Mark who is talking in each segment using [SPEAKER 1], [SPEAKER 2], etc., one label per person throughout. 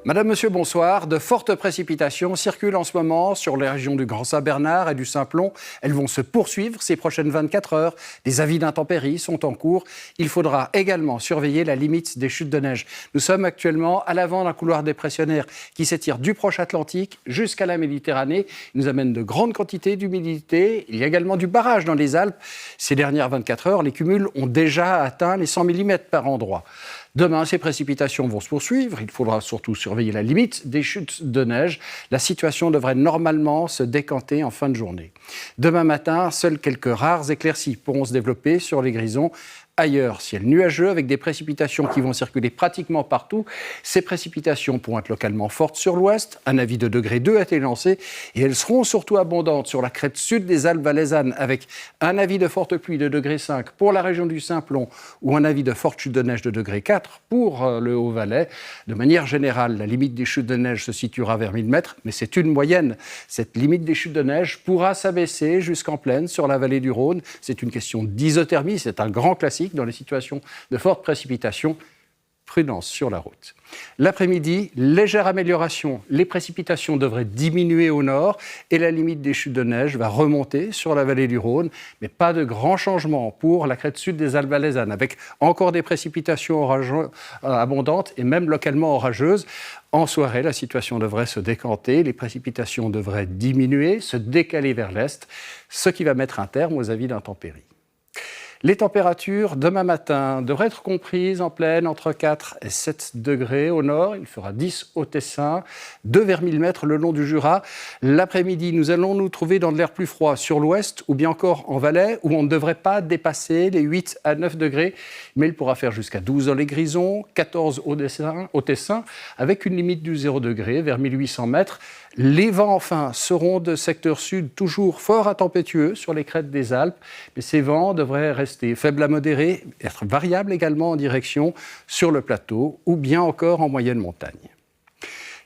[SPEAKER 1] Madame, Monsieur, bonsoir. De fortes précipitations circulent en ce moment sur les régions du Grand Saint-Bernard et du Simplon. Elles vont se poursuivre ces prochaines 24 heures. Des avis d'intempéries sont en cours. Il faudra également surveiller la limite des chutes de neige. Nous sommes actuellement à l'avant d'un couloir dépressionnaire qui s'étire du proche Atlantique jusqu'à la Méditerranée. Il nous amène de grandes quantités d'humidité. Il y a également du barrage dans les Alpes. Ces dernières 24 heures, les cumuls ont déjà atteint les 100 mm par endroit. Demain, ces précipitations vont se poursuivre. Il faudra surtout surveiller la limite des chutes de neige. La situation devrait normalement se décanter en fin de journée. Demain matin, seules quelques rares éclaircies pourront se développer sur les grisons. Ailleurs, ciel nuageux avec des précipitations qui vont circuler pratiquement partout. Ces précipitations pourront être localement fortes sur l'ouest. Un avis de degré 2 a été lancé et elles seront surtout abondantes sur la crête sud des Alpes valaisannes avec un avis de forte pluie de degré 5 pour la région du Simplon ou un avis de forte chute de neige de degré 4 pour le Haut-Valais. De manière générale, la limite des chutes de neige se situera vers 1000 mètres, mais c'est une moyenne. Cette limite des chutes de neige pourra s'abaisser jusqu'en plaine sur la vallée du Rhône. C'est une question d'isothermie, c'est un grand classique dans les situations de fortes précipitations. Prudence sur la route. L'après-midi, légère amélioration. Les précipitations devraient diminuer au nord et la limite des chutes de neige va remonter sur la vallée du Rhône, mais pas de grands changements pour la crête sud des Alpes valaisannes, avec encore des précipitations abondantes et même localement orageuses. En soirée, la situation devrait se décanter, les précipitations devraient diminuer, se décaler vers l'est, ce qui va mettre un terme aux avis d'intempéries. Les températures, demain matin, devraient être comprises en plaine entre 4 et 7 degrés au nord. Il fera 10 au Tessin, 2 vers 1000 mètres le long du Jura. L'après-midi, nous allons nous trouver dans de l'air plus froid sur l'ouest ou bien encore en Valais, où on ne devrait pas dépasser les 8 à 9 degrés. Mais il pourra faire jusqu'à 12 dans les Grisons, 14 au Tessin, avec une limite du 0 degré vers 1800 mètres. Les vents, enfin, seront de secteur sud toujours fort intempétueux sur les crêtes des Alpes, mais ces vents devraient rester faibles à modérés, être variables également en direction sur le plateau ou bien encore en moyenne montagne.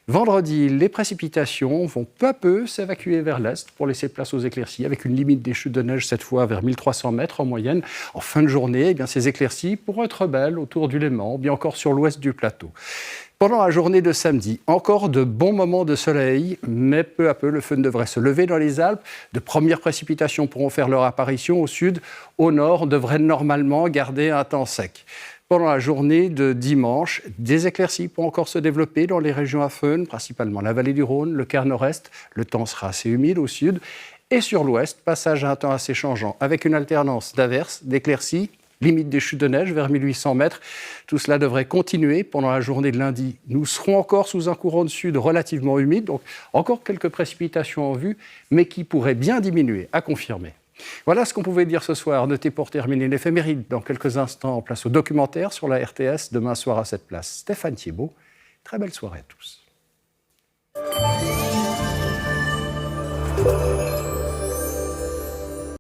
[SPEAKER 1] Vendredi, les précipitations vont peu à peu s'évacuer vers l'est pour laisser place aux éclaircies, avec une limite des chutes de neige cette fois vers 1300 mètres en moyenne. En fin de journée, ces éclaircies pourront être belles autour du Léman, ou bien encore sur l'ouest du plateau. Pendant la journée de samedi, encore de bons moments de soleil, mais peu à peu, le feu devrait se lever dans les Alpes. De premières précipitations pourront faire leur apparition au sud. Au nord, on devrait normalement garder un temps sec. Pendant la journée de dimanche, des éclaircies pourront encore se développer dans les régions à Feune, principalement la vallée du Rhône, le quart nord-est. Le temps sera assez humide au sud. Et sur l'ouest, passage à un temps assez changeant, avec une alternance d'averses, d'éclaircies, limite des chutes de neige vers 1800 mètres. Tout cela devrait continuer pendant la journée de lundi. Nous serons encore sous un courant de sud relativement humide, donc encore quelques précipitations en vue, mais qui pourraient bien diminuer, à confirmer. Voilà ce qu'on pouvait dire ce soir. Notez pour terminer l'éphéméride. Dans quelques instants, place au documentaire sur la RTS, demain soir à cette place. Stéphane Thiebaud, très belle soirée à tous.